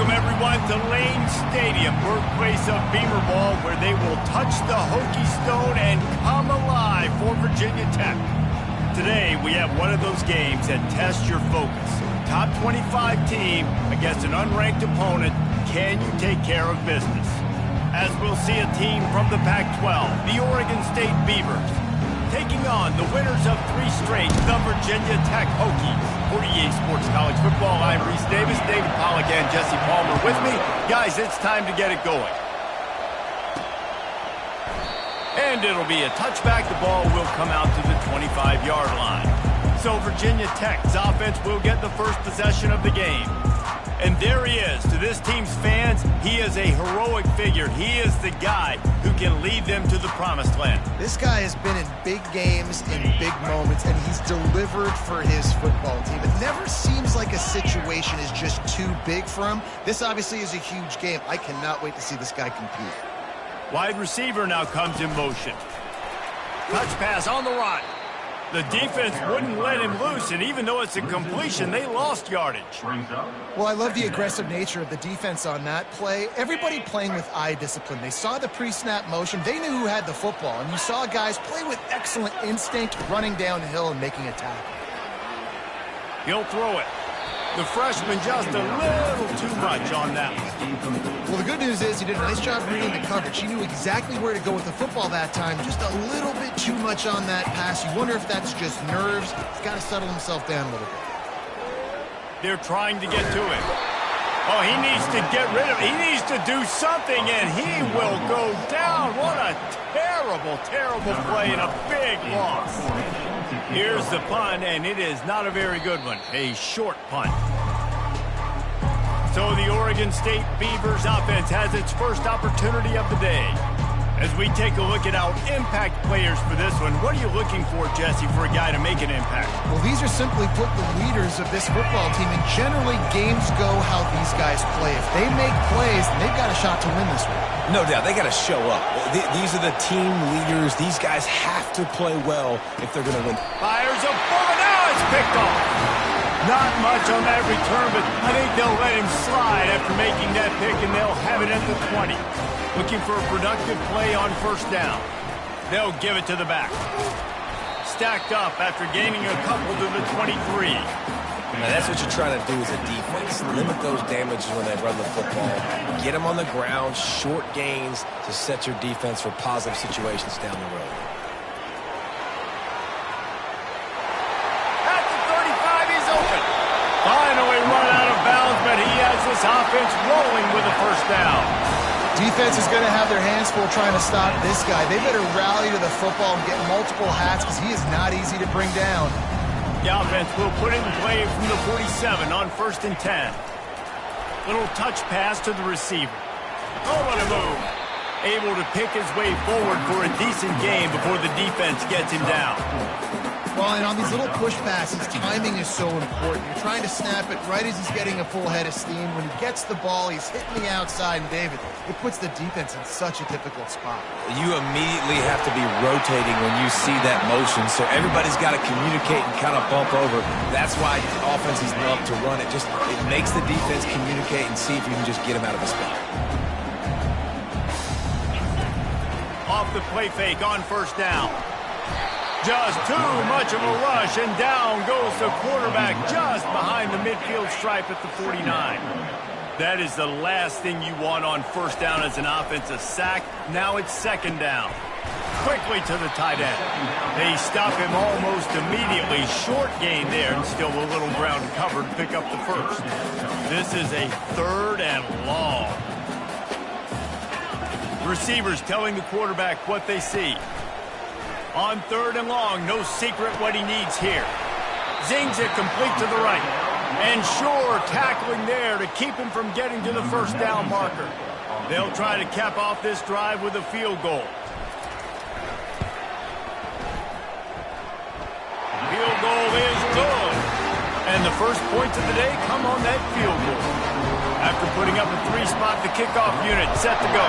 Welcome, everyone, to Lane Stadium, birthplace of Beamer Ball, where they will touch the Hokie Stone and come alive for Virginia Tech. Today, we have one of those games that tests your focus. Top 25 team against an unranked opponent. Can you take care of business? As we'll see a team from the Pac-12, the Oregon State Beavers, taking on the winners of 3 straight, the Virginia Tech Hokies. For EA Sports College Football, I'm Reese Davis, David Pollack, and Jesse Palmer with me. Guys, it's time to get it going. And it'll be a touchback. The ball will come out to the 25-yard line. So Virginia Tech's offense will get the first possession of the game. And there he is. To this team's fans, he is a heroic figure. He is the guy who can lead them to the promised land. This guy has been in big games, in big moments, and he's delivered for his football team. It never seems like a situation is just too big for him. This obviously is a huge game. I cannot wait to see this guy compete. Wide receiver now comes in motion. Touch pass on the run. The defense wouldn't let him loose, and even though it's a completion, they lost yardage. Well, I love the aggressive nature of the defense on that play. Everybody playing with eye discipline. They saw the pre-snap motion. They knew who had the football, and you saw guys play with excellent instinct, running downhill and making a tackle. He'll throw it. The freshman just a little too much on that one. Well, the good news is he did a nice job reading the coverage. He knew exactly where to go with the football that time. Just a little bit too much on that pass. You wonder if that's just nerves. He's got to settle himself down a little bit. They're trying to get to it. Oh, he needs to get rid of it. He needs to do something, and he will go down. What a terrible, terrible play and a big loss. Here's the punt, and it is not a very good one. A short punt. So the Oregon State Beavers offense has its first opportunity of the day. As we take a look at our impact players for this one, what are you looking for, Jesse, for a guy to make an impact? Well, these are simply put the leaders of this football team, and generally games go how these guys play. If they make plays, then they've got a shot to win this one. No doubt, they got to show up. These are the team leaders. These guys have to play well if they're going to win. Fires a bullet, now it's picked off. Not much on that return, but I think they'll let him slide after making that pick, and they'll have it at the 20. Looking for a productive play on first down. They'll give it to the back. Stacked up after gaining a couple to the 23. Now that's what you're trying to do as a defense. Limit those damages when they run the football. Get them on the ground, short gains to set your defense for positive situations down the road. At the 35, he's open. Finally run out of bounds, but he has this offense rolling with a first down. Defense is going to have their hands full trying to stop this guy. They better rally to the football and get multiple hats because he is not easy to bring down. The offense will put it in play from the 47 on 1st and 10. Little touch pass to the receiver. Oh, what a move. Able to pick his way forward for a decent game before the defense gets him down. Well, and on these little push passes, timing is so important. You're trying to snap it right as he's getting a full head of steam. When he gets the ball, he's hitting the outside, and David, it puts the defense in such a difficult spot. You immediately have to be rotating when you see that motion, so everybody's got to communicate and kind of bump over. That's why offenses love to run it. It makes the defense communicate and see if you can just get him out of the spot. Off the play fake on first down. Just too much of a rush, and down goes the quarterback just behind the midfield stripe at the 49. That is the last thing you want on first down as an offensive sack. Now it's 2nd down. Quickly to the tight end. They stop him almost immediately. Short gain there, and still a little ground covered to pick up the first. This is a 3rd and long. Receivers telling the quarterback what they see. On 3rd and long, no secret what he needs here. Zings it complete to the right. And Shore tackling there to keep him from getting to the first down marker. They'll try to cap off this drive with a field goal. Field goal is good. And the first points of the day come on that field goal. After putting up a 3-spot, the kickoff unit set to go.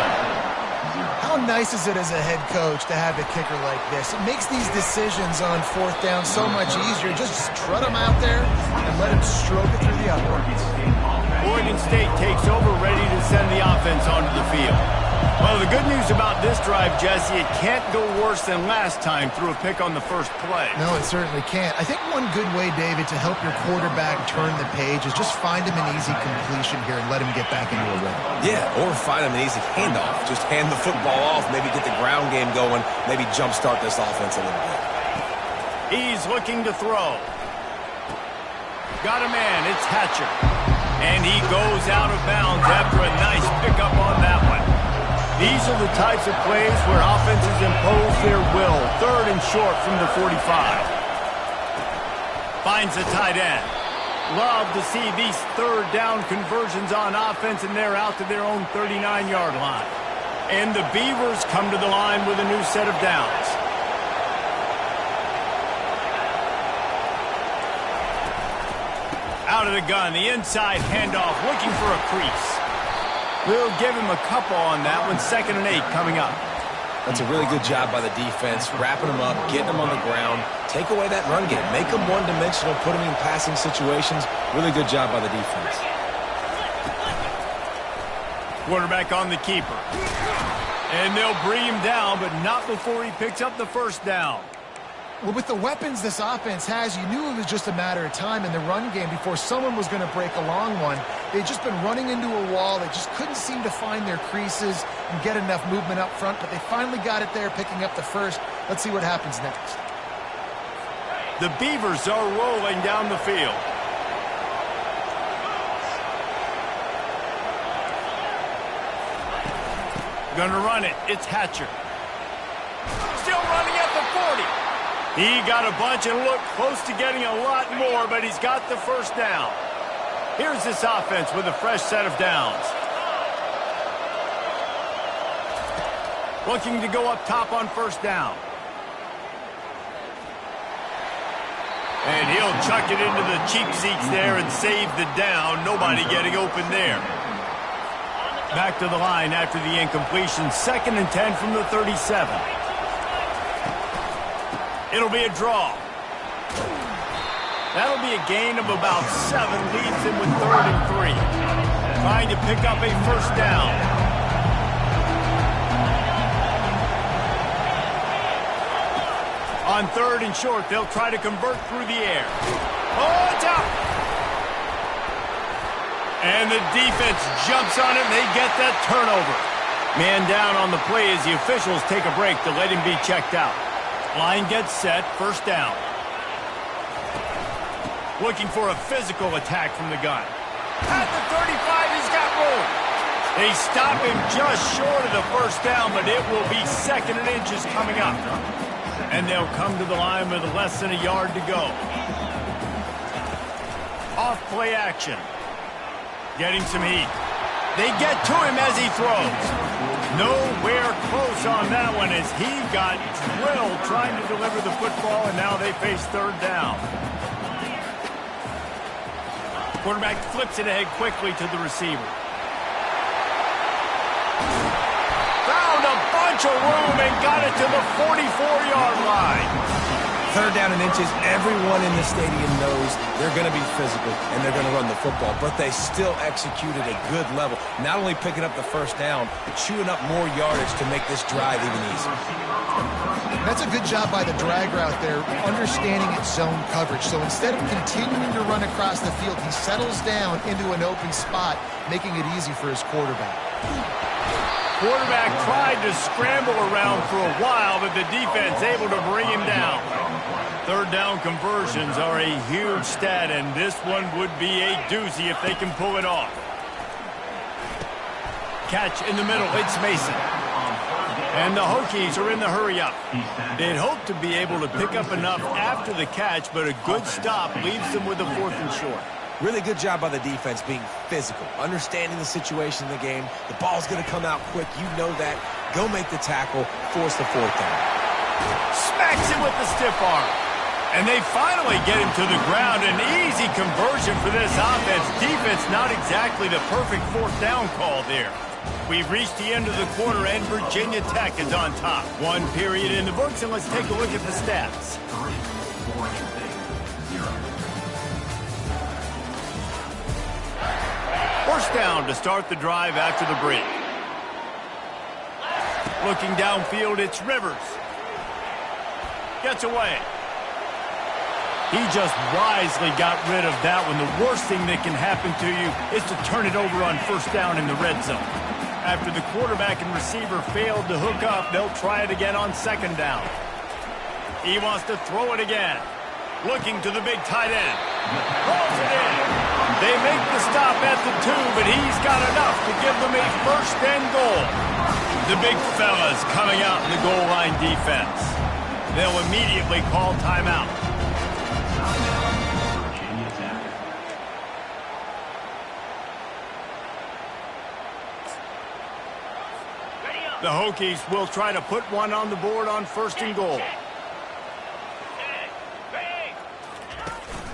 How nice is it as a head coach to have a kicker like this? It makes these decisions on 4th down so much easier. Just trot him out there and let him stroke it through the uprights. Oregon State takes over, ready to send the offense onto the field. Well, the good news about this drive, Jesse, it can't go worse than last time through a pick on the first play. No, it certainly can't. I think one good way, David, to help your quarterback turn the page is just find him an easy completion here and let him get back into a rhythm. Yeah, or find him an easy handoff. Just hand the football off, maybe get the ground game going, maybe jumpstart this offense a little bit. He's looking to throw. Got a man, it's Hatcher. And he goes out of bounds after a nice pickup on that one. These are the types of plays where offenses impose their will. 3rd and short from the 45. Finds the tight end. Love to see these 3rd down conversions on offense, and they're out to their own 39-yard line. And the Beavers come to the line with a new set of downs. Out of the gun, the inside handoff, looking for a crease. We'll give him a couple on that one. 2nd and 8 coming up. That's a really good job by the defense, wrapping them up, getting them on the ground. Take away that run game. Make them one-dimensional, put them in passing situations. Really good job by the defense. Quarterback on the keeper. And they'll bring him down, but not before he picks up the first down. Well, with the weapons this offense has, you knew it was just a matter of time in the run game before someone was going to break a long one. They'd just been running into a wall. They just couldn't seem to find their creases and get enough movement up front, but they finally got it there, picking up the first. Let's see what happens next. The Beavers are rolling down the field. Gonna run it. It's Hatcher. Still running at the 40. He got a bunch and looked close to getting a lot more, but he's got the first down. Here's this offense with a fresh set of downs. Looking to go up top on first down. And he'll chuck it into the cheap seats there and save the down. Nobody getting open there. Back to the line after the incompletion. 2nd and 10 from the 37. It'll be a draw. That'll be a gain of about 7. Leaves him with 3rd and 3. Trying to pick up a first down. On 3rd and short, they'll try to convert through the air. Oh, it's out! And the defense jumps on it, and they get that turnover. Man down on the play as the officials take a break to let him be checked out. Line gets set, first down. Looking for a physical attack from the gun. At the 35, he's got room. They stop him just short of the first down, but it will be 2nd and inches coming up. And they'll come to the line with less than a yard to go. Off play action. Getting some heat. They get to him as he throws. Nowhere close on that one as he got drilled trying to deliver the football, and now they face 3rd down. Quarterback flips it ahead quickly to the receiver. Found a bunch of room and got it to the 44-yard line. 3rd down and inches, everyone in the stadium knows they're going to be physical and they're going to run the football, but they still executed a good level. Not only picking up the first down, but chewing up more yardage to make this drive even easier. That's a good job by the drag route there, understanding its zone coverage. So instead of continuing to run across the field, he settles down into an open spot, making it easy for his quarterback. Quarterback tried to scramble around for a while, but the defense able to bring him down. 3rd down conversions are a huge stat, and this one would be a doozy if they can pull it off. Catch in the middle, it's Mason. And the Hokies are in the hurry-up. They'd hope to be able to pick up enough after the catch, but a good stop leaves them with a 4th and short. Really good job by the defense being physical, understanding the situation in the game. The ball's going to come out quick. You know that. Go make the tackle, force the 4th down. Smacks him with the stiff arm. And they finally get him to the ground. An easy conversion for this offense. Defense not exactly the perfect 4th down call there. We've reached the end of the quarter, and Virginia Tech is on top. 1 period in the books, and let's take a look at the stats. First down to start the drive after the break. Looking downfield, it's Rivers. Gets away. He just wisely got rid of that one. The worst thing that can happen to you is to turn it over on first down in the red zone. After the quarterback and receiver failed to hook up, they'll try it again on second down. He wants to throw it again. Looking to the big tight end. Throws it in. They make the stop at the 2, but he's got enough to give them a first and goal. The big fella's coming out in the goal line defense. They'll immediately call timeout. The Hokies will try to put one on the board on first and goal.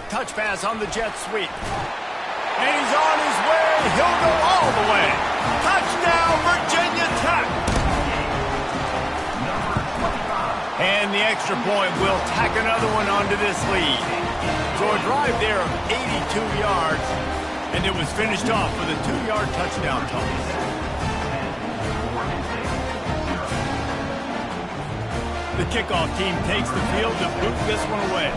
Touch pass on the jet sweep. And he's on his way. He'll go all the way. Touchdown, Virginia Tech. And the extra point will tack another one onto this lead. So a drive there of 82 yards, and it was finished off with a 2-yard touchdown toss. The kickoff team takes the field to boot this one away.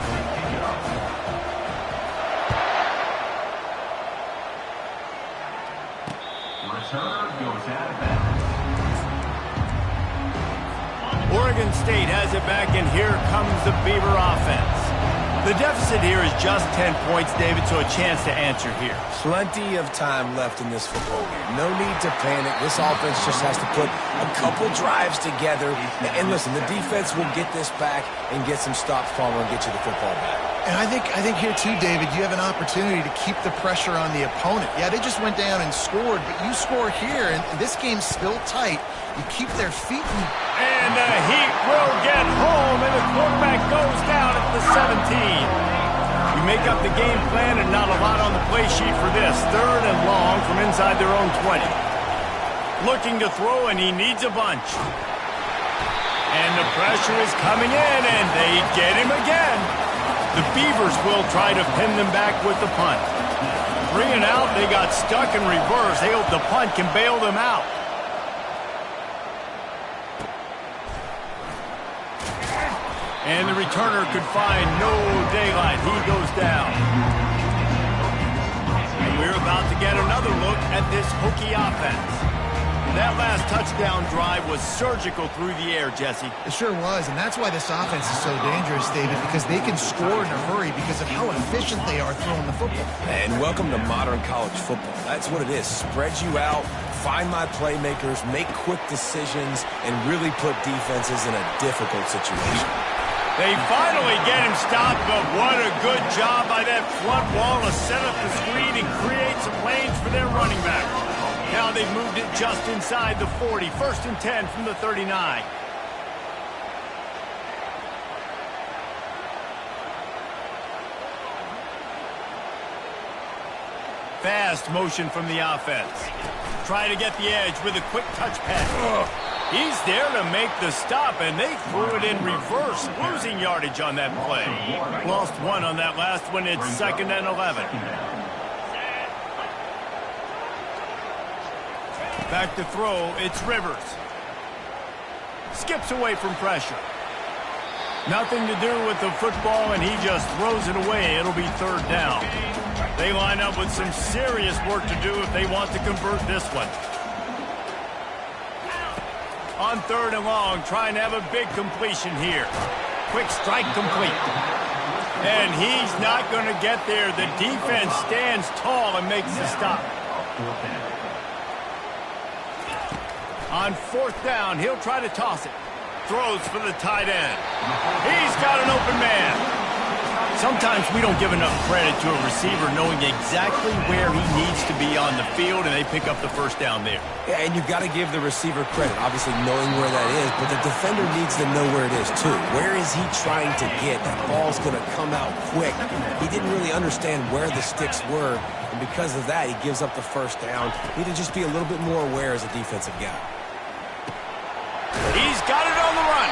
Oregon State has it back, and here comes the Beaver offense. The deficit here is just 10 points, David, so a chance to answer here. Plenty of time left in this football game. No need to panic. This offense just has to put a couple drives together. And listen, the defense will get this back and get some stops following and get you the football back. And I think here too, David, you have an opportunity to keep the pressure on the opponent. Yeah, they just went down and scored, but you score here, and this game's still tight. You keep their feet in. And the Heat will get home, and the quarterback goes down at the 17. You make up the game plan, and not a lot on the play sheet for this. Third and long from inside their own 20. Looking to throw, and he needs a bunch. And the pressure is coming in, and they get him again. The Beavers will try to pin them back with the punt. 3 and out, they got stuck in reverse. They hope the punt can bail them out. And the returner could find no daylight. He goes down. And we're about to get another look at this Hokie offense. That last touchdown drive was surgical through the air, Jesse. It sure was, and that's why this offense is so dangerous, David, because they can score in a hurry because of how efficient they are throwing the football. And welcome to modern college football. That's what it is. Spread you out, find my playmakers, make quick decisions, and really put defenses in a difficult situation. They finally get him stopped, but what a good job by that front wall to set up the screen and create some lanes for their running back. Now they've moved it just inside the 40. First and 10 from the 39. Fast motion from the offense. Try to get the edge with a quick touch pass. He's there to make the stop, and they threw it in reverse, losing yardage on that play. Lost one on that last one. It's 2nd and 11. Back to throw, it's Rivers. Skips away from pressure. Nothing to do with the football, and he just throws it away. It'll be 3rd down. They line up with some serious work to do if they want to convert this one. On 3rd and long, trying to have a big completion here. Quick strike complete. And he's not going to get there. The defense stands tall and makes the stop. On 4th down, he'll try to toss it. Throws for the tight end. He's got an open man. Sometimes we don't give enough credit to a receiver knowing exactly where he needs to be on the field, and they pick up the first down there. Yeah, and you've got to give the receiver credit, obviously knowing where that is, but the defender needs to know where it is too. Where is he trying to get? That ball's going to come out quick. He didn't really understand where the sticks were, and because of that, he gives up the first down. He need to just be a little bit more aware as a defensive guy. He's got it on the run.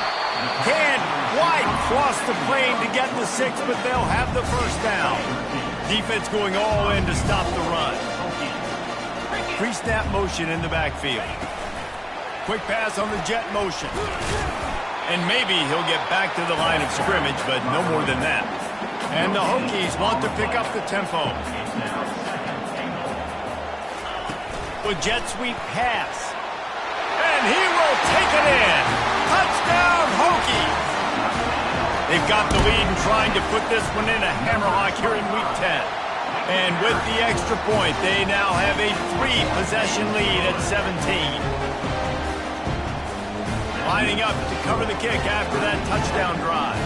Can't quite cross the plane to get the 6, but they'll have the first down. Defense going all in to stop the run. pre-snap motion in the backfield. Quick pass on the jet motion. And maybe he'll get back to the line of scrimmage, but no more than that. And the Hokies want to pick up the tempo. The jet sweep pass. And he will take it in. Touchdown, Hokies! They've got the lead and trying to put this one in a hammerlock here in Week 10. And with the extra point, they now have a 3-possession lead at 17. Lining up to cover the kick after that touchdown drive.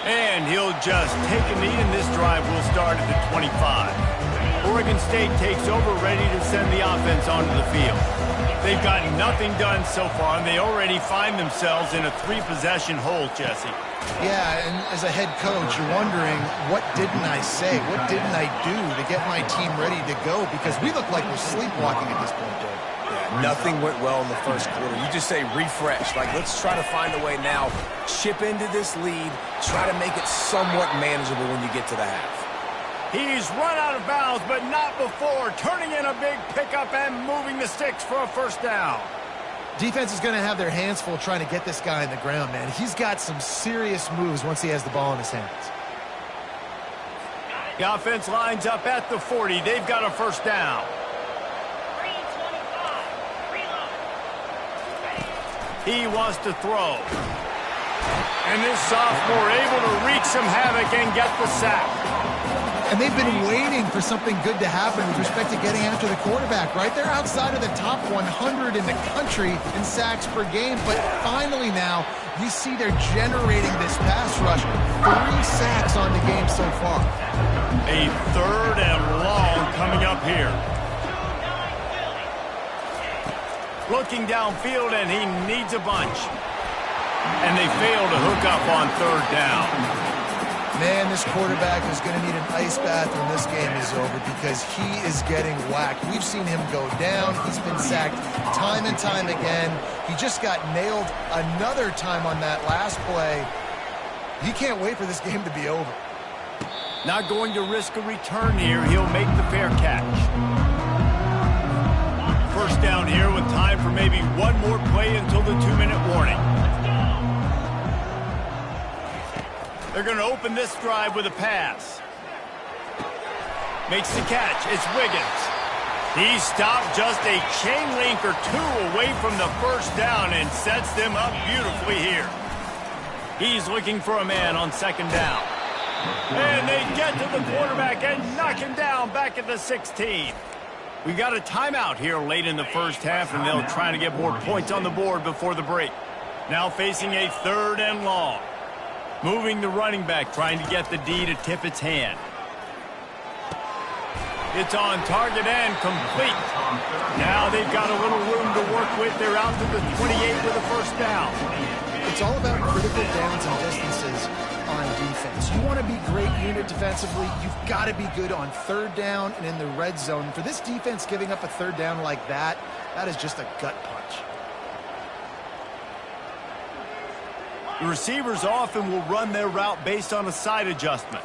And he'll just take a knee, and this drive will start at the 25. Oregon State takes over, ready to send the offense onto the field. They've got nothing done so far, and they already find themselves in a 3-possession hole, Jesse. Yeah, and as a head coach, you're wondering, what didn't I say? What didn't I do to get my team ready to go? Because we look like we're sleepwalking at this point, Dave. Yeah, nothing went well in the first quarter. You just say refresh. Like, let's try to find a way now. Chip into this lead. Try to make it somewhat manageable when you get to the half. He's run out of bounds, but not before. Turning in a big pickup and moving the sticks for a first down. Defense is going to have their hands full trying to get this guy on the ground, man. He's got some serious moves once he has the ball in his hands. The offense lines up at the 40. They've got a first down. He wants to throw. And this sophomore able to wreak some havoc and get the sack. And they've been waiting for something good to happen with respect to getting after the quarterback, right? They're outside of the top 100 in the country in sacks per game, but finally now you see they're generating this pass rush. 3 sacks on the game so far. A 3rd and long coming up here. Looking downfield, and he needs a bunch. And they fail to hook up on 3rd down. Man, this quarterback is going to need an ice bath when this game is over because he is getting whacked. We've seen him go down. He's been sacked time and time again. He just got nailed another time on that last play. He can't wait for this game to be over. Not going to risk a return here. He'll make the fair catch. First down here with time for maybe one more play until the 2-minute warning. They're going to open this drive with a pass. Makes the catch. It's Wiggins. He stopped just a chain link or 2 away from the first down and sets them up beautifully here. He's looking for a man on 2nd down. And they get to the quarterback and knock him down back at the 16. We got a timeout here late in the first half, and they'll try to get more points on the board before the break. Now facing a 3rd and long. Moving the running back, trying to get the D to tip its hand. It's on target and complete. Now they've got a little room to work with. They're out to the 28 with a first down. It's all about critical downs and distances on defense. You want to be great unit defensively, you've got to be good on 3rd down and in the red zone. For this defense giving up a 3rd down like that, that is just a gut punch. The receivers often will run their route based on a side adjustment.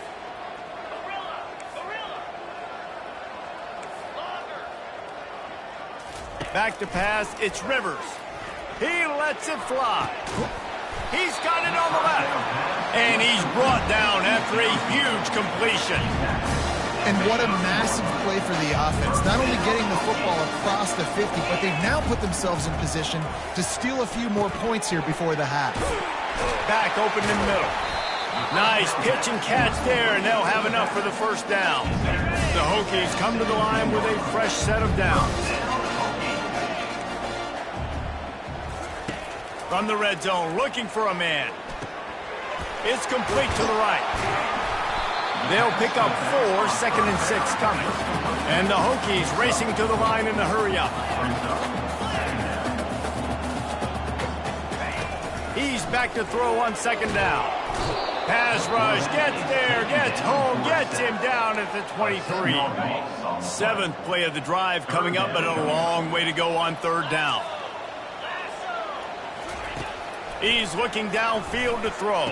Back to pass, it's Rivers. He lets it fly. He's got it on the left. And he's brought down after a huge completion. And what a massive play for the offense. Not only getting the football across the 50, but they've now put themselves in position to steal a few more points here before the half. Back open in the middle. Nice pitch and catch there, and they'll have enough for the first down. The Hokies come to the line with a fresh set of downs. From the red zone, looking for a man. It's complete to the right. They'll pick up 4, 2nd and 6 coming. And the Hokies racing to the line in a hurry-up. He's back to throw on 2nd down. Pass rush, gets there, gets home, gets him down at the 23. 7th play of the drive coming up, but a long way to go on 3rd down. He's looking downfield to throw.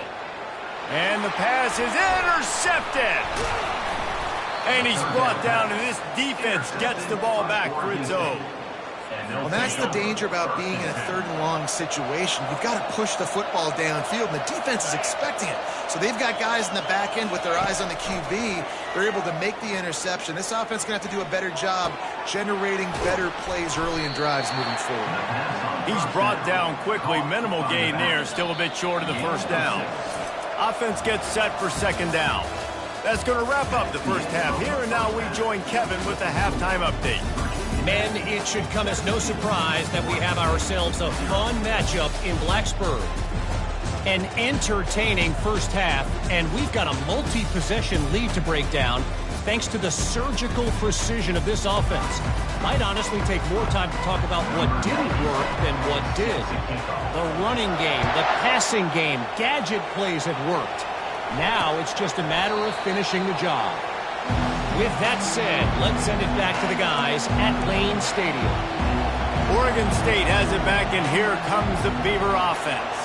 And the pass is intercepted. And he's brought down, and this defense gets the ball back for its own. Well, that's the danger about being in a third and long situation. You've got to push the football downfield, and the defense is expecting it. So they've got guys in the back end with their eyes on the QB. They're able to make the interception. This offense is going to have to do a better job generating better plays early in drives moving forward. He's brought down quickly. Minimal gain there. Still a bit short of the first down. Offense gets set for second down. That's going to wrap up the first half here, and now we join Kevin with the halftime update. Men, it should come as no surprise that we have ourselves a fun matchup in Blacksburg. An entertaining first half, and we've got a multi-possession lead to break down thanks to the surgical precision of this offense. Might honestly take more time to talk about what didn't work than what did. The running game, the passing game, gadget plays have worked. Now it's just a matter of finishing the job. With that said, let's send it back to the guys at Lane Stadium. Oregon State has it back, and here comes the Beaver offense.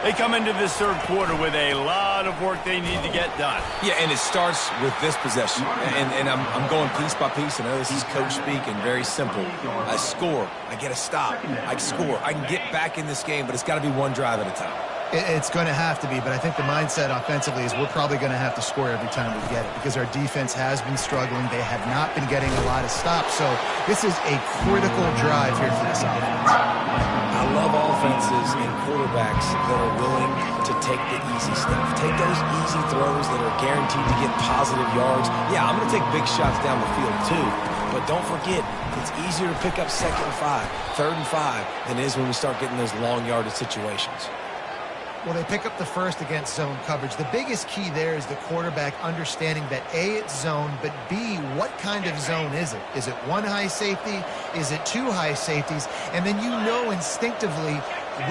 They come into this third quarter with a lot of work they need to get done. Yeah, and it starts with this possession. And I'm going piece by piece. I know this is coach speak and very simple. I score. I get a stop. I score. I can get back in this game, but it's got to be one drive at a time. It's going to have to be, but I think the mindset offensively is we're probably going to have to score every time we get it because our defense has been struggling. They have not been getting a lot of stops, so this is a critical drive here for this offense. I love offenses and quarterbacks that are willing to take the easy stuff. Take those easy throws that are guaranteed to get positive yards. Yeah, I'm going to take big shots down the field too, but don't forget, it's easier to pick up second and 5, third and 5 than it is when we start getting those long yardage situations. Well, they pick up the first against zone coverage. The biggest key there is the quarterback understanding that A, it's zone, but B, what kind of zone is it? Is it one high safety? Is it two high safeties? And then you know instinctively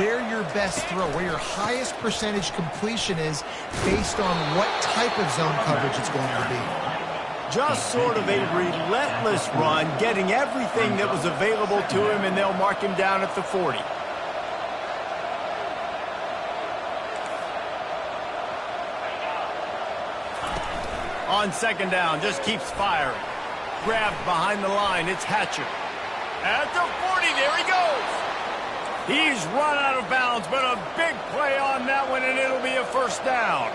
where your best throw, where your highest percentage completion is based on what type of zone coverage it's going to be. Just sort of a relentless run, getting everything that was available to him, and they'll mark him down at the 40. On second down, just keeps firing. Grabbed behind the line, it's Hatcher. At the 40, there he goes. He's run out of bounds, but a big play on that one, and it'll be a first down.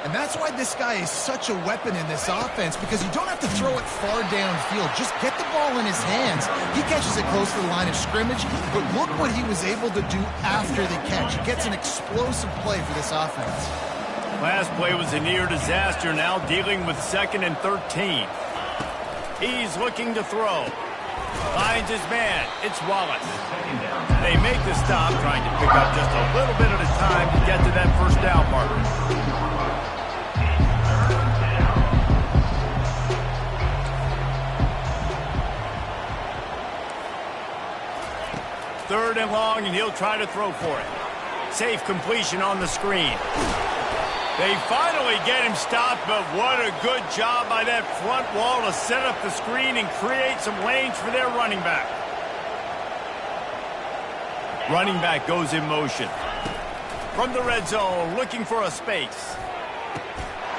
And that's why this guy is such a weapon in this offense, because you don't have to throw it far downfield. Just get the ball in his hands. He catches it close to the line of scrimmage, but look what he was able to do after the catch. He gets an explosive play for this offense. Last play was a near disaster, now dealing with 2nd and 13. He's looking to throw. Finds his man. It's Wallace. They make the stop, trying to pick up just a little bit at a time to get to that first down marker. Third and long, and he'll try to throw for it. Safe completion on the screen. They finally get him stopped, but what a good job by that front wall to set up the screen and create some lanes for their running back. Running back goes in motion. From the red zone, looking for a space.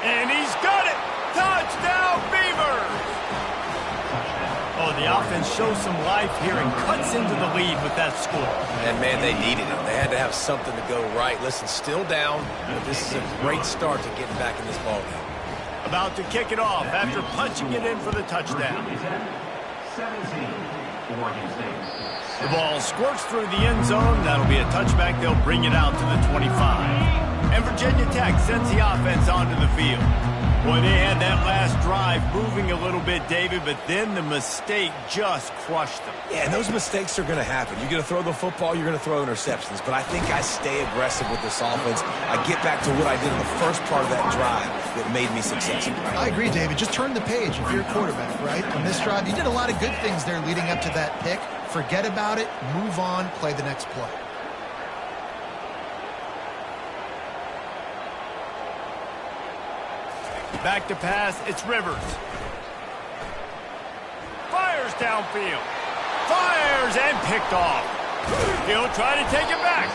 And he's got it! Touchdown, Beavers! Oh, the offense shows some life here and cuts into the lead with that score. And, man, they needed it. They had to have something to go right. Listen, still down, but this is a great start to getting back in this ballgame. About to kick it off after punching it in for the touchdown. The ball squirts through the end zone. That'll be a touchback. They'll bring it out to the 25. And Virginia Tech sends the offense onto the field. Boy, they had that last drive moving a little bit, David, but then the mistake just crushed them. Yeah, and those mistakes are going to happen. You're going to throw the football, you're going to throw interceptions. But I think I stay aggressive with this offense. I get back to what I did in the first part of that drive that made me successful. I agree, David. Just turn the page if you're a quarterback, right? On this drive, you did a lot of good things there leading up to that pick. Forget about it, move on, play the next play. Back to pass, it's Rivers. Fires downfield. Fires and picked off. He'll try to take it back.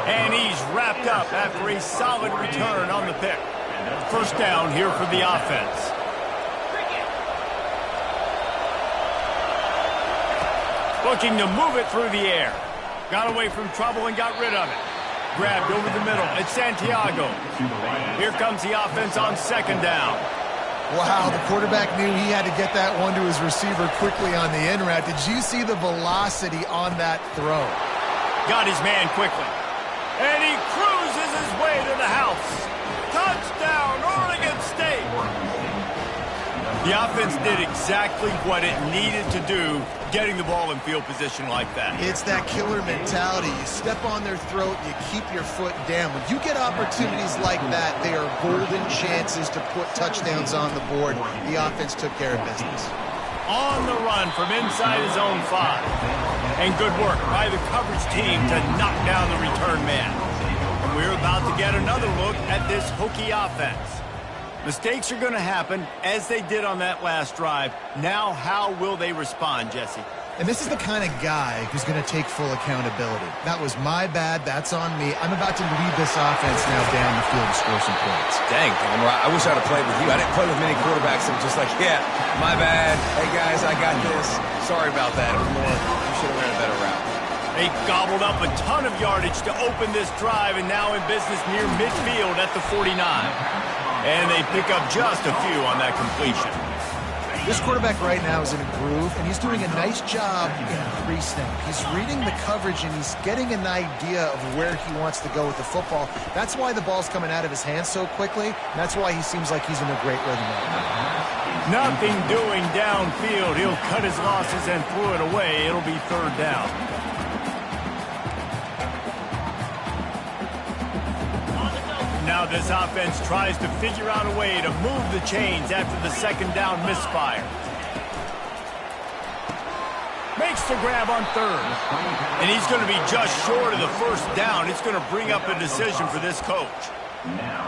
And he's wrapped up after a solid return on the pick. First down here for the offense. Looking to move it through the air. Got away from trouble and got rid of it. Grabbed over the middle. It's Santiago. Here comes the offense on second down. Wow, the quarterback knew he had to get that one to his receiver quickly on the in route. Did you see the velocity on that throw? Got his man quickly. And he cruises his way to the house. Touchdown, Oregon State. The offense did exactly what it needed to do, getting the ball in field position like that. It's that killer mentality. You step on their throat, you keep your foot down. When you get opportunities like that, they are golden chances to put touchdowns on the board. The offense took care of business. On the run from inside his own 5. And good work by the coverage team to knock down the return man. And we're about to get another look at this Hokie offense. Mistakes are going to happen, as they did on that last drive. Now, how will they respond, Jesse? And this is the kind of guy who's going to take full accountability. That was my bad. That's on me. I'm about to lead this offense now down the field to score some points. Dang, Palmer, I wish I'd have played with you. I didn't play with many quarterbacks that were just like, yeah, my bad. Hey, guys, I got this. Sorry about that. It was more, you should have ran a better route. They gobbled up a ton of yardage to open this drive, and now in business near midfield at the 49. And they pick up just a few on that completion. This quarterback right now is in a groove, and he's doing a nice job in pre-snap. He's reading the coverage, and he's getting an idea of where he wants to go with the football. That's why the ball's coming out of his hands so quickly. And that's why he seems like he's in a great rhythm right now. Nothing doing downfield. He'll cut his losses and throw it away. It'll be third down. Now this offense tries to figure out a way to move the chains after the second down misfire. Makes the grab on third. And he's going to be just short of the first down. It's going to bring up a decision for this coach.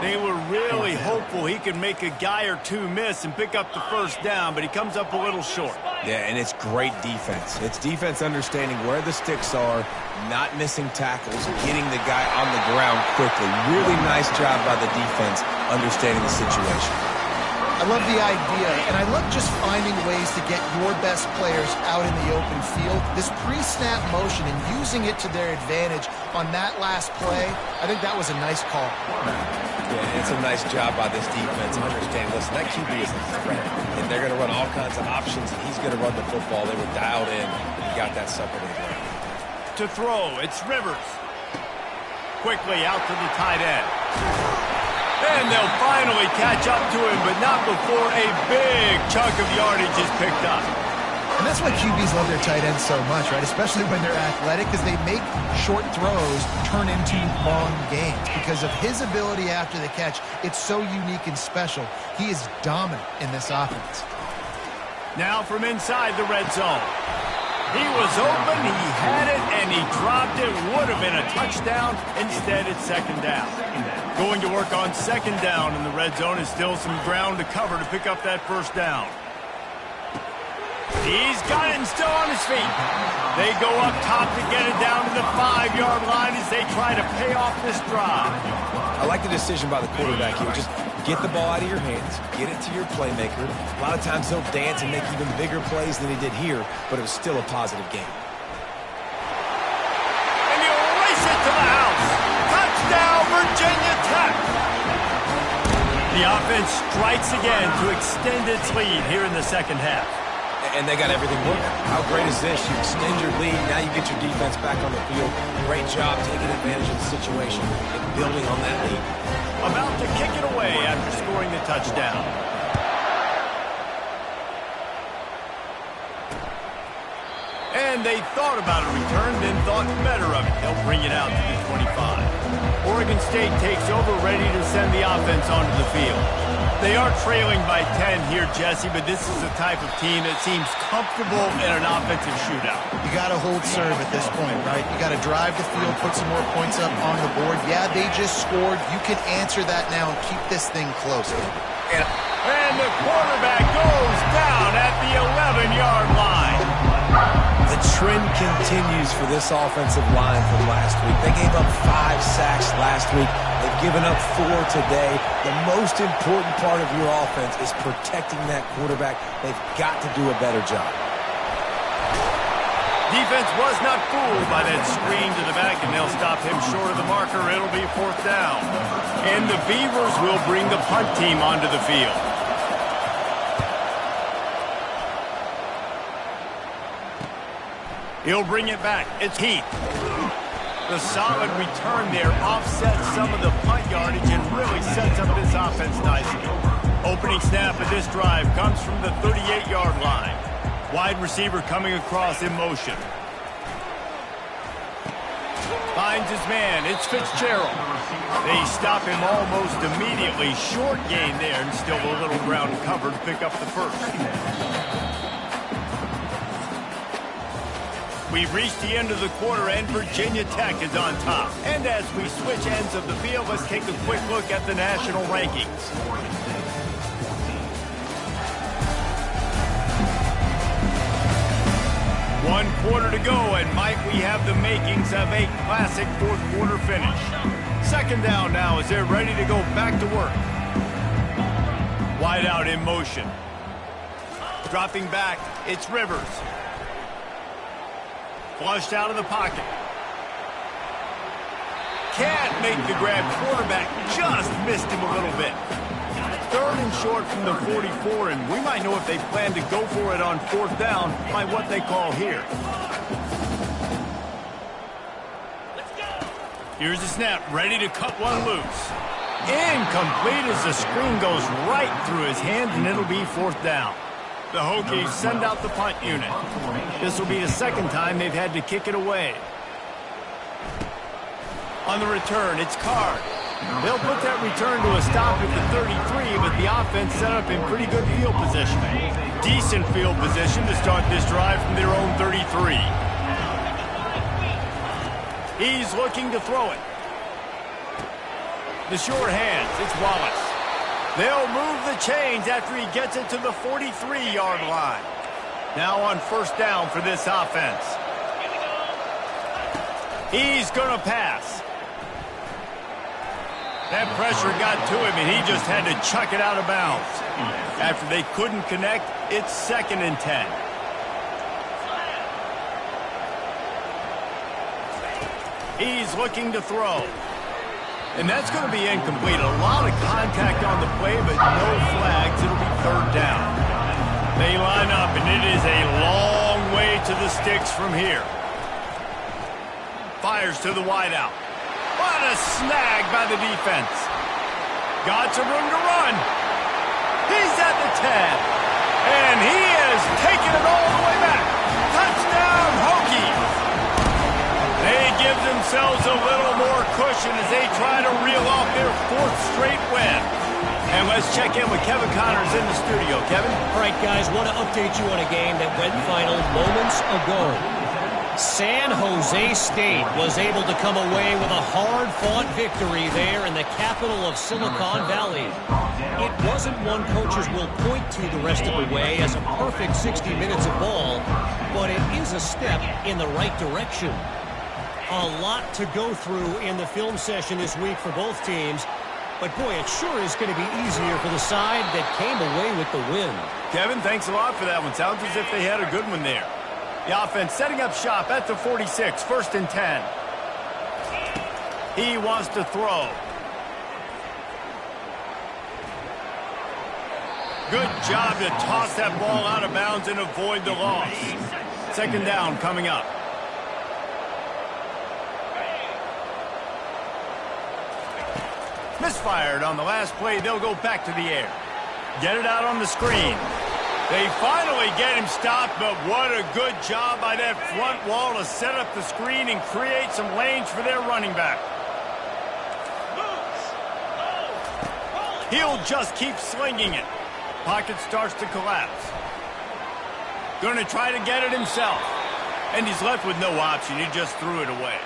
They were really hopeful he could make a guy or two miss and pick up the first down, but he comes up a little short. Yeah, and it's great defense. It's defense understanding where the sticks are, not missing tackles, getting the guy on the ground quickly. Really nice job by the defense understanding the situation. I love the idea, and I love just finding ways to get your best players out in the open field. This pre-snap motion and using it to their advantage on that last play, I think that was a nice call. Yeah, it's a nice job by this defense understanding, listen, that QB is a threat, and they're going to run all kinds of options, and he's going to run the football. They were dialed in and got that sucker to the ground. To throw, it's Rivers. Quickly out to the tight end. And they'll finally catch up to him, but not before a big chunk of yardage is picked up. And that's why QBs love their tight ends so much, right? Especially when they're athletic, because they make short throws turn into long gains. Because of his ability after the catch, it's so unique and special. He is dominant in this offense. Now from inside the red zone. He was open, he had it, and he dropped it. Would have been a touchdown. Instead, it's second down. Going to work on second down in the red zone is still some ground to cover to pick up that first down. He's got it and still on his feet. They go up top to get it down to the 5-yard line as they try to pay off this drive. I like the decision by the quarterback here. Just get the ball out of your hands, get it to your playmaker. A lot of times he'll dance and make even bigger plays than he did here, but it was still a positive game. And he'll race it to the house. Touchdown, Virginia Tech. The offense strikes again to extend its lead here in the second half. And they got everything working. How great is this? You extend your lead, now you get your defense back on the field. Great job taking advantage of the situation and building on that lead. About to kick it away after scoring the touchdown. And they thought about a return, then thought better of it. They'll bring it out to the 25. Oregon State takes over, ready to send the offense onto the field. They are trailing by 10 here, Jesse, but this is the type of team that seems comfortable in an offensive shootout. You got to hold serve at this point, right? You got to drive the field, put some more points up on the board. Yeah, they just scored. You can answer that now and keep this thing close. And the quarterback goes down at the 11-yard line. The trend continues. continues for this offensive line from last week. They gave up 5 sacks last week. They've given up 4 today. The most important part of your offense is protecting that quarterback. They've got to do a better job. Defense was not fooled by that screen to the back, and they'll stop him short of the marker. It'll be 4th down. And the Beavers will bring the punt team onto the field. He'll bring it back. It's Heath. The solid return there offsets some of the punt yardage and really sets up this offense nicely. Opening snap of this drive comes from the 38-yard line. Wide receiver coming across in motion. Finds his man. It's Fitzgerald. They stop him almost immediately. Short gain there, and still a little ground covered to pick up the first. We've reached the end of the quarter, and Virginia Tech is on top. And as we switch ends of the field, let's take a quick look at the national rankings. One quarter to go, and might we have the makings of a classic fourth-quarter finish. 2nd down now as they're ready to go back to work. Wide out in motion. Dropping back, it's Rivers. Flushed out of the pocket. Can't make the grab. Quarterback just missed him a little bit. 3rd and short from the 44, and we might know if they plan to go for it on 4th down by what they call here. Here's the snap, ready to cut one loose. Incomplete as the screen goes right through his hands, and it'll be 4th down. The Hokies send out the punt unit. This will be the 2nd time they've had to kick it away. On the return, it's Card. They'll put that return to a stop at the 33, but the offense set up in pretty good field position. Decent field position to start this drive from their own 33. He's looking to throw it. The short hands, it's Wallace. They'll move the chains after he gets it to the 43-yard line. Now on 1st down for this offense. He's going to pass. That pressure got to him, and he just had to chuck it out of bounds. After they couldn't connect, it's 2nd and 10. He's looking to throw. And that's going to be incomplete. A lot of contact on the play, but no flags. It'll be 3rd down. They line up, and it is a long way to the sticks from here. Fires to the wideout. What a snag by the defense. Got some room to run. He's at the 10. And he is taking it all the way back. Touchdown, Hokies. They give themselves a little more cushion as they try to reel off their 4th straight win. And let's check in with Kevin Connors in the studio. Kevin? All right, guys, want to update you on a game that went final moments ago. San Jose State was able to come away with a hard-fought victory there in the capital of Silicon Valley. It wasn't one coaches will point to the rest of the way as a perfect 60 minutes of ball, but it is a step in the right direction. A lot to go through in the film session this week for both teams, but boy, it sure is going to be easier for the side that came away with the win. Kevin, thanks a lot for that one. Sounds as if they had a good one there. The offense setting up shop at the 46, 1st and 10. He wants to throw. Good job to toss that ball out of bounds and avoid the loss. 2nd down coming up. Misfired on the last play. They'll go back to the air. Get it out on the screen. They finally get him stopped, but what a good job by that front wall to set up the screen and create some lanes for their running back. He'll just keep slinging it. Pocket starts to collapse. Going to try to get it himself. And he's left with no option. He just threw it away.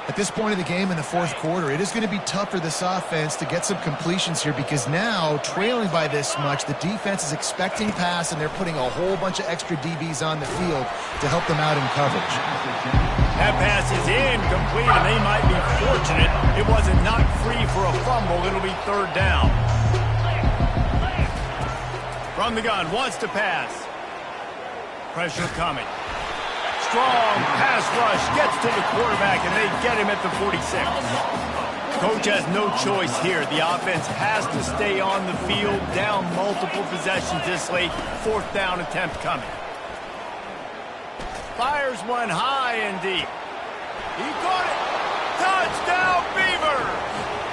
At this point of the game in the fourth quarter, it is going to be tough for this offense to get some completions here because now, trailing by this much, the defense is expecting pass, and they're putting a whole bunch of extra DBs on the field to help them out in coverage. That pass is incomplete, and they might be fortunate it wasn't knocked free for a fumble. It'll be third down. From the gun, wants to pass. Pressure coming. Strong pass rush, gets to the quarterback, and they get him at the 46. Coach has no choice here. The offense has to stay on the field, down multiple possessions this late. Fourth down attempt coming. Fires one high and deep. He caught it. Touchdown, Beavers!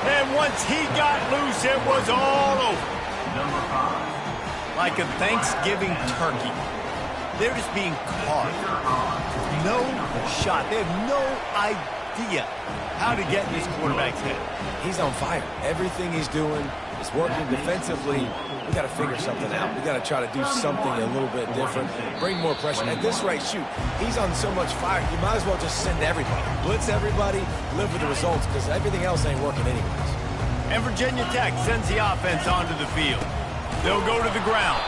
And once he got loose, it was all over. Like a Thanksgiving turkey. They're just being caught. No shot. They have no idea how to get in this quarterback's head. He's on fire. Everything he's doing is working defensively. We got to figure something out. We got to try to do something a little bit different. Bring more pressure. At this rate, shoot, he's on so much fire, you might as well just send everybody. Blitz everybody, live with the results, because everything else ain't working anyways. And Virginia Tech sends the offense onto the field. They'll go to the ground.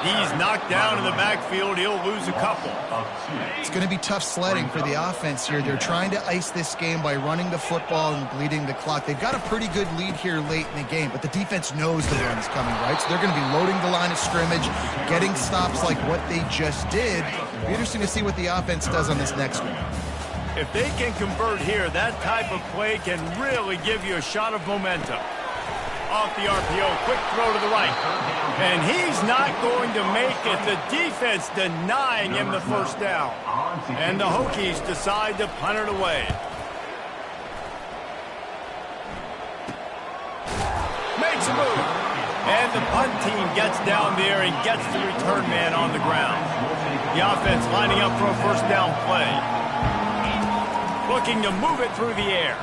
He's knocked down in the backfield. He'll lose a couple. It's going to be tough sledding for the offense here. They're trying to ice this game by running the football and bleeding the clock. They've got a pretty good lead here late in the game, but the defense knows the run's coming, right? So they're going to be loading the line of scrimmage, getting stops like what they just did. It'll be interesting to see what the offense does on this next one. If they can convert here, that type of play can really give you a shot of momentum. Off the RPO, quick throw to the right. And he's not going to make it. The defense denying him the first down. And the Hokies decide to punt it away. Makes a move. And the punt team gets down there and gets the return man on the ground. The offense lining up for a first down play. Looking to move it through the air.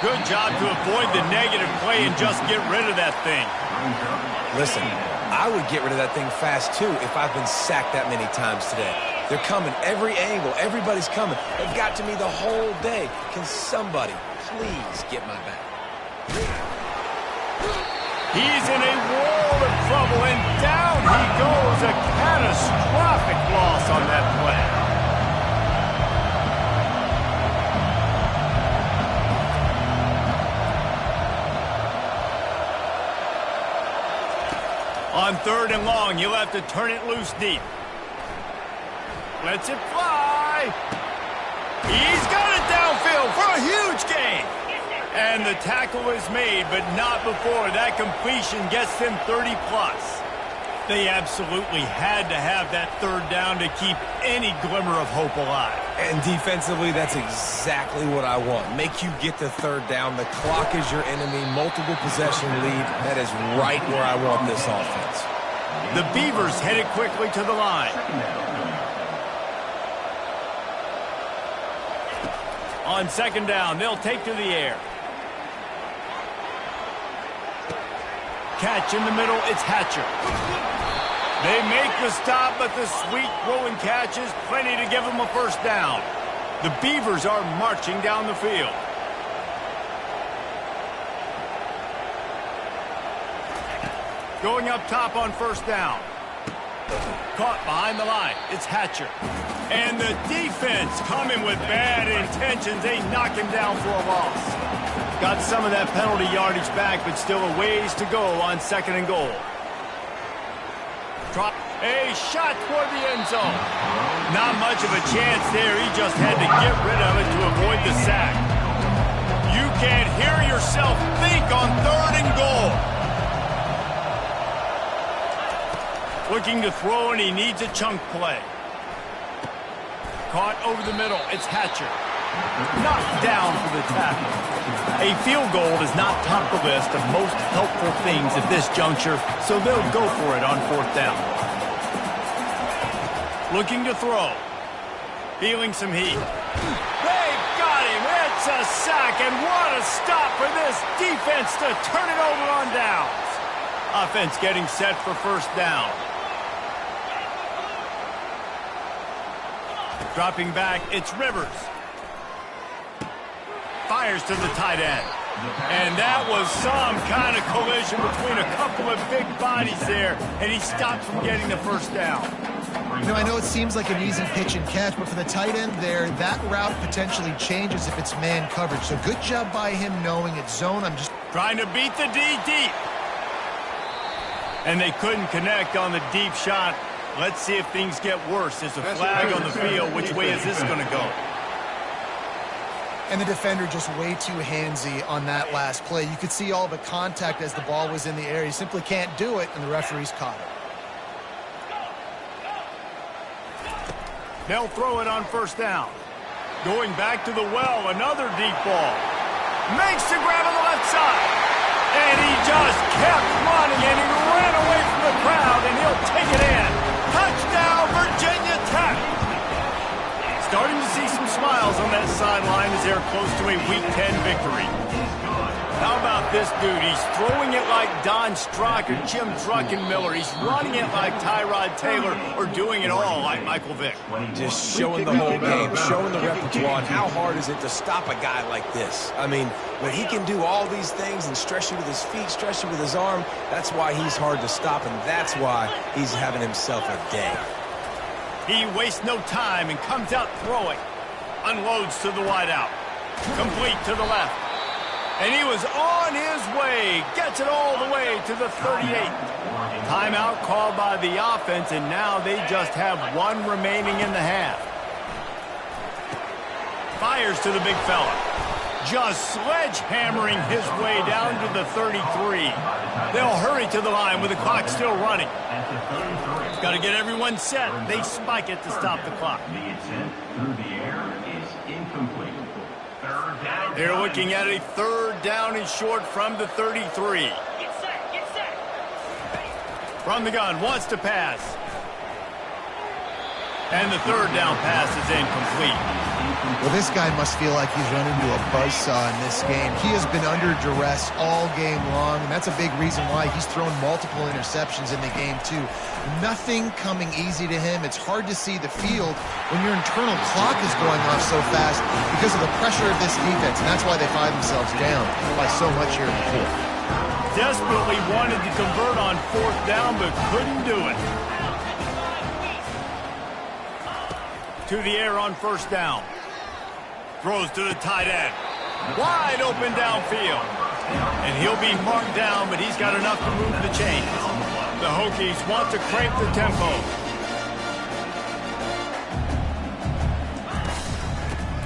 Good job to avoid the negative play and just get rid of that thing. Listen, I would get rid of that thing fast, too, if I've been sacked that many times today. They're coming every angle. Everybody's coming. They've got to me the whole day. Can somebody please get my back? He's in a world of trouble, and down he goes. A catastrophic loss on that play. On third and long, you'll have to turn it loose deep. Lets it fly. He's got it downfield for a huge gain. And the tackle is made, but not before that completion gets them 30-plus. They absolutely had to have that third down to keep any glimmer of hope alive. And defensively, that's exactly what I want. Make you get the third down. The clock is your enemy. Multiple possession lead. That is right where I want this offense. The Beavers headed quickly to the line. On second down, they'll take to the air. Catch in the middle, it's Hatcher. They make the stop, but the sweet throwing catch is plenty to give them a first down. The Beavers are marching down the field. Going up top on first down. Caught behind the line. It's Hatcher. And the defense coming with bad intentions. They knock him down for a loss. Got some of that penalty yardage back, but still a ways to go on second and goal. Drop a shot toward the end zone. Not much of a chance there. He just had to get rid of it to avoid the sack. You can't hear yourself think on third and goal. Looking to throw, and he needs a chunk play. Caught over the middle. It's Hatcher. Knocked down for the tackle. A field goal does not top the list of most helpful things at this juncture, so they'll go for it on fourth down. Looking to throw. Feeling some heat. They've got him. It's a sack, and what a stop for this defense to turn it over on downs. Offense getting set for first down. Dropping back, it's Rivers. Fires to the tight end. And that was some kind of collision between a couple of big bodies there, and he stopped from getting the first down. You know, I know it seems like an easy pitch and catch, but for the tight end there, that route potentially changes if it's man coverage. So good job by him knowing it's zone. I'm just trying to beat the D deep. And they couldn't connect on the deep shot. Let's see if things get worse. There's a flag on the field. Which way is this going to go? And the defender just way too handsy on that last play. You could see all the contact as the ball was in the air. He simply can't do it, and the referee's caught it. They'll throw it on first down. Going back to the well, another deep ball. Makes the grab on the left side. And he just kept running, and he ran away from the crowd, and he'll take it in. Touchdown, Virginia Tech. Starting to see some smiles on that sideline as they're close to a Week 10 victory. How about this dude? He's throwing it like Don Strock or Jim Druckenmiller. He's running it like Tyrod Taylor, or doing it all like Michael Vick. Just showing the whole game, showing the repertoire, and how hard is it to stop a guy like this? I mean, when he can do all these things and stretch you with his feet, stretch you with his arm, that's why he's hard to stop, and that's why he's having himself a day. He wastes no time and comes out throwing. Unloads to the wideout. Complete to the left. And he was on his way. Gets it all the way to the 38. Timeout called by the offense, and now they just have one remaining in the half. Fires to the big fella. Just sledgehammering his way down to the 33. They'll hurry to the line with the clock still running. Got to get everyone set. They spike it to stop the clock. They're looking at a third down and short from the 33. From the gun, wants to pass. And the third down pass is incomplete. Well, this guy must feel like he's run into a buzzsaw in this game. He has been under duress all game long, and that's a big reason why he's thrown multiple interceptions in the game, too. Nothing coming easy to him. It's hard to see the field when your internal clock is going off so fast because of the pressure of this defense, and that's why they find themselves down by so much here in the fourth. Desperately wanted to convert on fourth down, but couldn't do it. To the air on first down. Throws to the tight end. Wide open downfield. And he'll be marked down, but he's got enough to move the chains. The Hokies want to crank the tempo.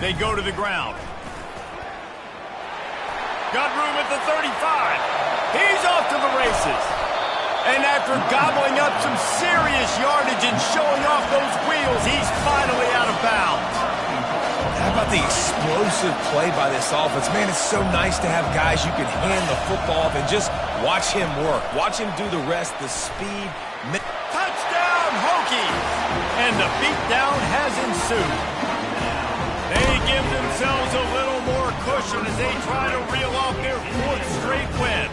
They go to the ground. Got room at the 35. He's off to the races. And after gobbling up some serious yardage and showing off those wheels, he's finally out of bounds. How about the explosive play by this offense? Man, it's so nice to have guys you can hand the football off and just watch him work. Watch him do the rest, the speed. Touchdown, Hokies! And the beatdown has ensued. They give themselves a little more cushion as they try to reel off their fourth straight win.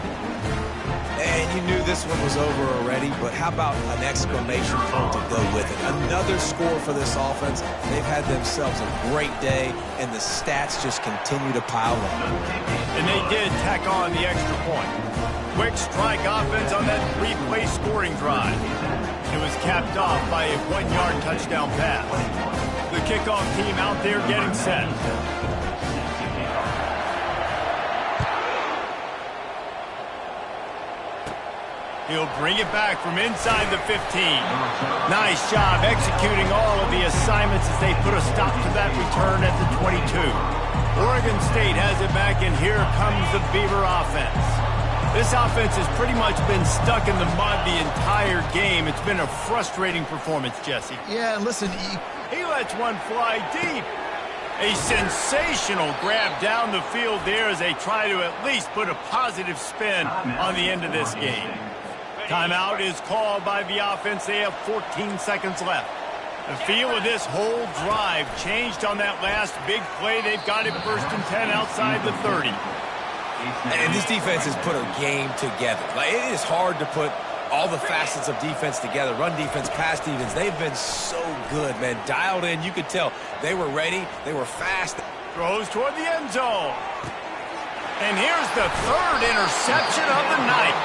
And you knew this one was over already, but how about an exclamation point to go with it? Another score for this offense. They've had themselves a great day, and the stats just continue to pile up. And they did tack on the extra point. Quick strike offense on that three-play scoring drive. It was capped off by a one-yard touchdown pass. The kickoff team out there getting set. He'll bring it back from inside the 15. Nice job executing all of the assignments as they put a stop to that return at the 22. Oregon State has it back, and here comes the Beaver offense. This offense has pretty much been stuck in the mud the entire game. It's been a frustrating performance, Jesse. Yeah, and listen, he lets one fly deep. A sensational grab down the field there as they try to at least put a positive spin on the end of this game. Timeout is called by the offense. They have 14 seconds left. The feel of this whole drive changed on that last big play. They've got it 1st and 10 outside the 30. And this defense has put a game together. Like, it is hard to put all the facets of defense together, run defense, pass defense. They've been so good, man. Dialed in, you could tell. They were ready. They were fast. Throws toward the end zone. And here's the third interception of the night.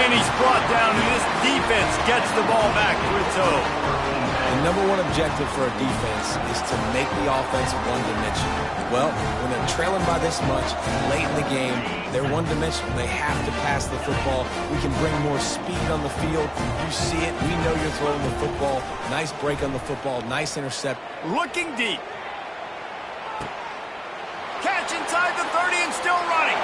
And he's brought down, and this defense gets the ball back to its own. The number one objective for a defense is to make the offense one-dimensional. Well, when they're trailing by this much late in the game, they're one-dimensional. They have to pass the football. We can bring more speed on the field. You see it. We know you're throwing the football. Nice break on the football. Nice intercept. Looking deep. Catch inside the 30 and still running.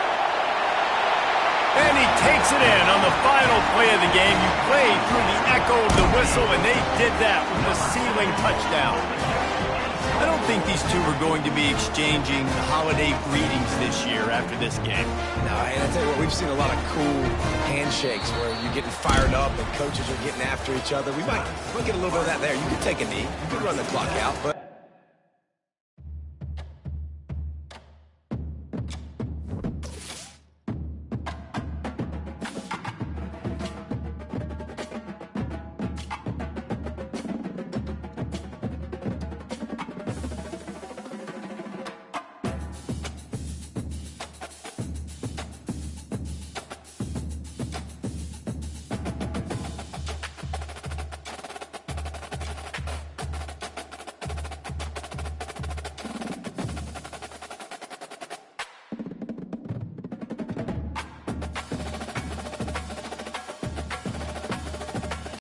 And he takes it in on the final play of the game. You played through the echo of the whistle, and they did that with a ceiling touchdown. I don't think these two are going to be exchanging holiday greetings this year after this game. No, and I tell you what, we've seen a lot of cool handshakes where you're getting fired up and coaches are getting after each other. We might get a little bit of that there. You could take a knee. You could run the clock out, but